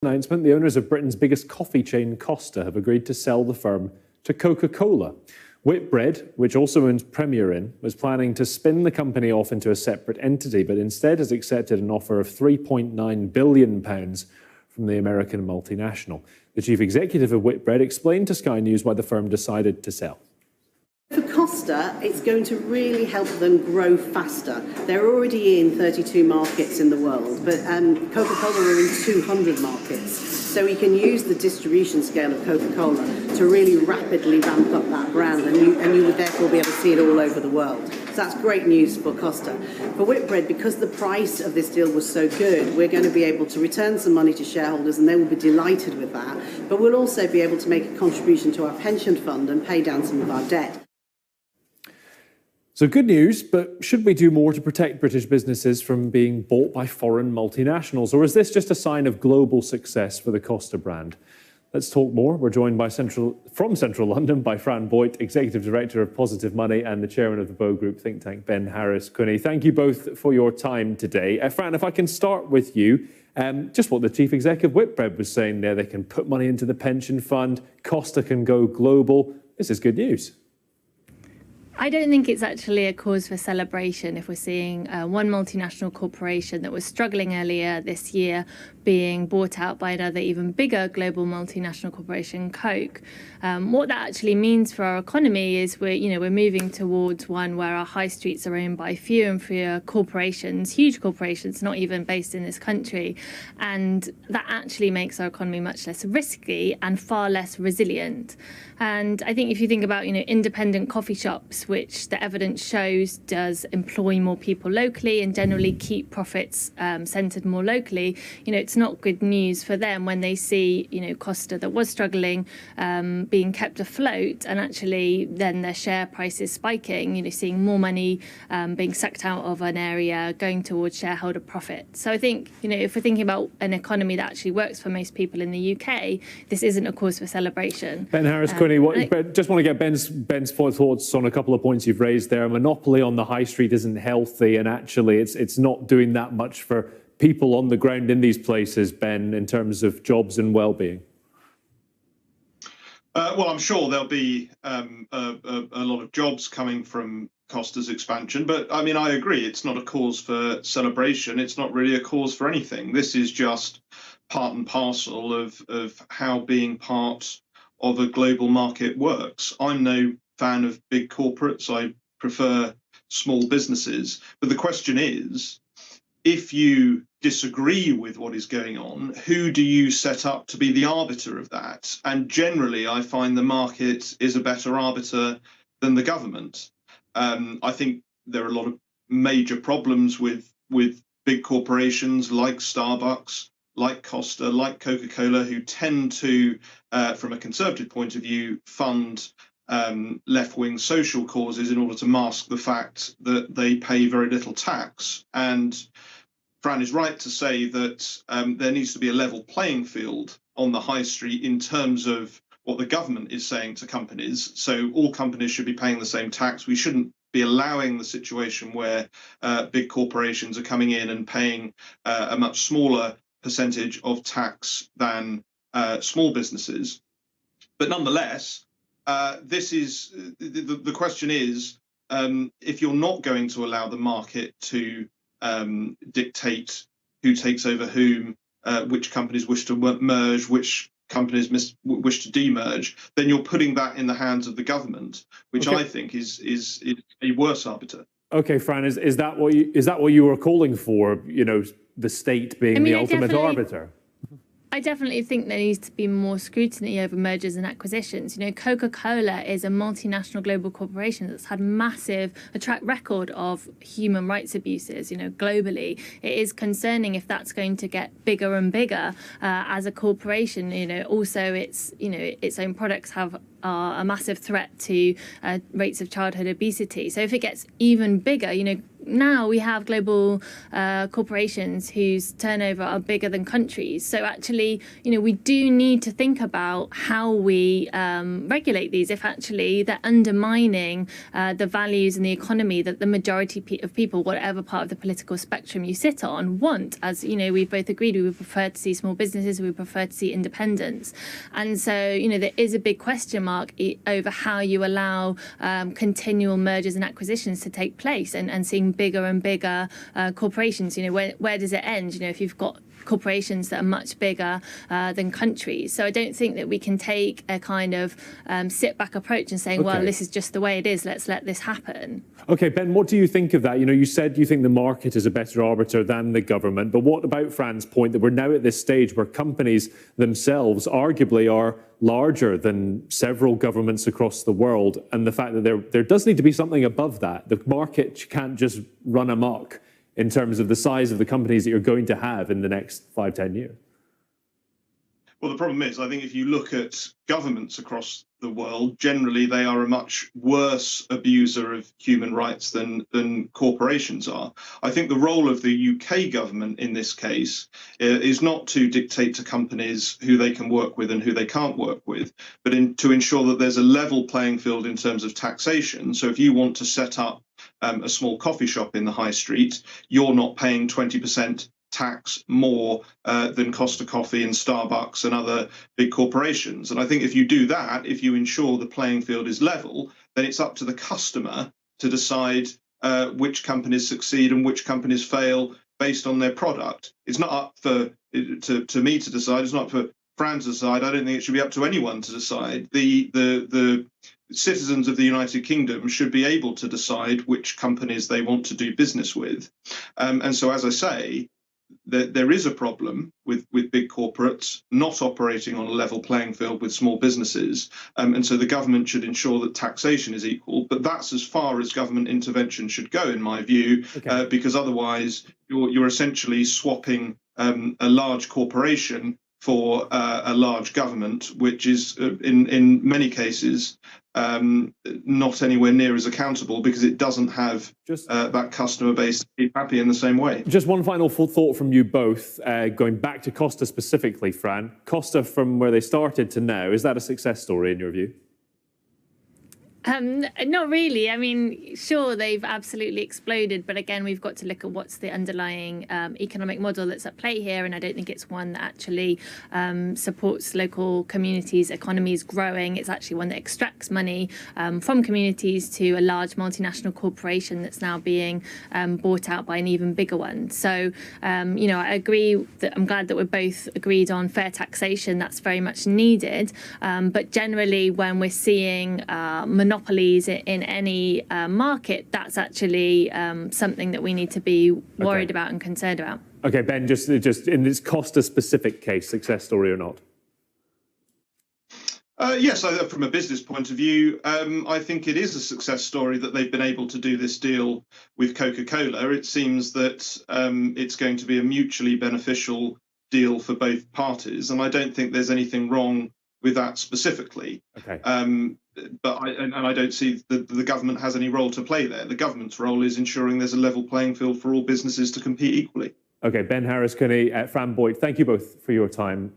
Announcement, the owners of Britain's biggest coffee chain, Costa, have agreed to sell the firm to Coca-Cola. Whitbread, which also owns Premier Inn, was planning to spin the company off into a separate entity, but instead has accepted an offer of £3.9 billion from the American multinational. The chief executive of Whitbread explained to Sky News why the firm decided to sell. For Costa, it's going to really help them grow faster. They're already in 32 markets in the world, but Coca-Cola are in 200 markets. So we can use the distribution scale of Coca-Cola to really rapidly ramp up that brand, and you would therefore be able to see it all over the world. So that's great news for Costa. For Whitbread, because the price of this deal was so good, we're going to be able to return some money to shareholders, and they will be delighted with that. But we'll also be able to make a contribution to our pension fund and pay down some of our debt. So good news, but should we do more to protect British businesses from being bought by foreign multinationals? Or is this just a sign of global success for the Costa brand? Let's talk more. We're joined from Central London by Fran Boyd, Executive Director of Positive Money and the Chairman of the Bow Group think tank, Ben Harris-Quinney. Thank you both for your time today. Fran, if I can start with you, just what the Chief Executive of Whitbread was saying there. They can put money into the pension fund. Costa can go global. This is good news. I don't think it's actually a cause for celebration if we're seeing one multinational corporation that was struggling earlier this year being bought out by another even bigger global multinational corporation, Coke. What that actually means for our economy is we're moving towards one where our high streets are owned by fewer and fewer corporations, huge corporations, not even based in this country, and that actually makes our economy much less risky and far less resilient. And I think if you think about independent coffee shops, which the evidence shows does employ more people locally and generally keep profits centred more locally, it's not good news for them when they see Costa that was struggling being kept afloat, and actually then their share price is spiking, seeing more money being sucked out of an area going towards shareholder profit. So I think if we're thinking about an economy that actually works for most people in the UK, this isn't a cause for celebration. Ben Harris-Quinney, just want to get Ben's thoughts on a couple of points you've raised there. A monopoly on the high street isn't healthy, and actually it's not doing that much for people on the ground in these places, Ben, in terms of jobs and well-being. Well, I'm sure there'll be a lot of jobs coming from Costa's expansion, but I mean, I agree, it's not a cause for celebration. It's not really a cause for anything. This is just part and parcel of how being part of a global market works. I'm no fan of big corporates. I prefer small businesses. But the question is, if you disagree with what is going on, who do you set up to be the arbiter of that? And generally, I find the market is a better arbiter than the government. I think there are a lot of major problems with big corporations like Starbucks, like Costa, like Coca-Cola, who tend to, from a Conservative point of view, fund left-wing social causes in order to mask the fact that they pay very little tax. And Fran is right to say that there needs to be a level playing field on the high street in terms of what the government is saying to companies. So all companies should be paying the same tax. We shouldn't be allowing the situation where big corporations are coming in and paying a much smaller percentage of tax than small businesses. But nonetheless, this is the question is, if you're not going to allow the market to dictate who takes over whom, which companies wish to merge, which companies wish to demerge, then you're putting that in the hands of the government, which I think is a worse arbiter. Okay, Fran, is that what you were calling for? The state being the ultimate arbiter. I definitely think there needs to be more scrutiny over mergers and acquisitions. Coca-Cola is a multinational global corporation that's had a track record of human rights abuses, globally. It is concerning if that's going to get bigger and bigger as a corporation. Also its own products are a massive threat to rates of childhood obesity. So if it gets even bigger, now we have global corporations whose turnover are bigger than countries. So actually, we do need to think about how we regulate these if actually they're undermining the values and the economy that the majority of people, whatever part of the political spectrum you sit on, want. As we've both agreed, we would prefer to see small businesses, we would prefer to see independence. And so, there is a big question mark over how you allow continual mergers and acquisitions to take place and seeing bigger and bigger corporations. Where does it end? If you've got corporations that are much bigger than countries. So I don't think that we can take a kind of sit back approach and saying, well, this is just the way it is, let's let this happen. Okay, Ben, what do you think of that? You said you think the market is a better arbiter than the government, but what about Fran's point that we're now at this stage where companies themselves arguably are larger than several governments across the world, and the fact that there does need to be something above that? The market can't just run amok in terms of the size of the companies that you're going to have in the next 5-10 years? Well, the problem is, I think if you look at governments across the world, generally they are a much worse abuser of human rights than corporations are. I think the role of the UK government in this case is not to dictate to companies who they can work with and who they can't work with, but to ensure that there's a level playing field in terms of taxation. So if you want to set up a small coffee shop in the high street, you're not paying 20% tax more than Costa Coffee and Starbucks and other big corporations. And I think if you do that, if you ensure the playing field is level, then it's up to the customer to decide which companies succeed and which companies fail based on their product. It's not up to me to decide. It's not up for Fran to decide. I don't think it should be up to anyone to decide. The citizens of the United Kingdom should be able to decide which companies they want to do business with. And so, as I say, there is a problem with big corporates not operating on a level playing field with small businesses. And so the government should ensure that taxation is equal. But that's as far as government intervention should go, in my view, because otherwise you're essentially swapping a large corporation for a large government, which is in many cases not anywhere near as accountable because it doesn't have that customer base to keep happy in the same way. Just one final thought from you both, going back to Costa specifically, Fran. Costa, from where they started to now, is that a success story in your view? Not really. I mean, sure, they've absolutely exploded, but again, we've got to look at what's the underlying economic model that's at play here, and I don't think it's one that actually supports local communities' economies growing. It's actually one that extracts money from communities to a large multinational corporation that's now being bought out by an even bigger one. So, I agree that I'm glad that we're both agreed on fair taxation. That's very much needed. But generally, when we're seeing monopolies in any market, that's actually something that we need to be worried about and concerned about. Okay, Ben, just in this Costa-specific case, success story or not? Yes, from a business point of view, I think it is a success story that they've been able to do this deal with Coca-Cola. It seems that it's going to be a mutually beneficial deal for both parties, and I don't think there's anything wrong with that specifically. Okay. But I don't see the government has any role to play there. The government's role is ensuring there's a level playing field for all businesses to compete equally. Okay, Ben Harris-Quinney, Fran Boyd, thank you both for your time.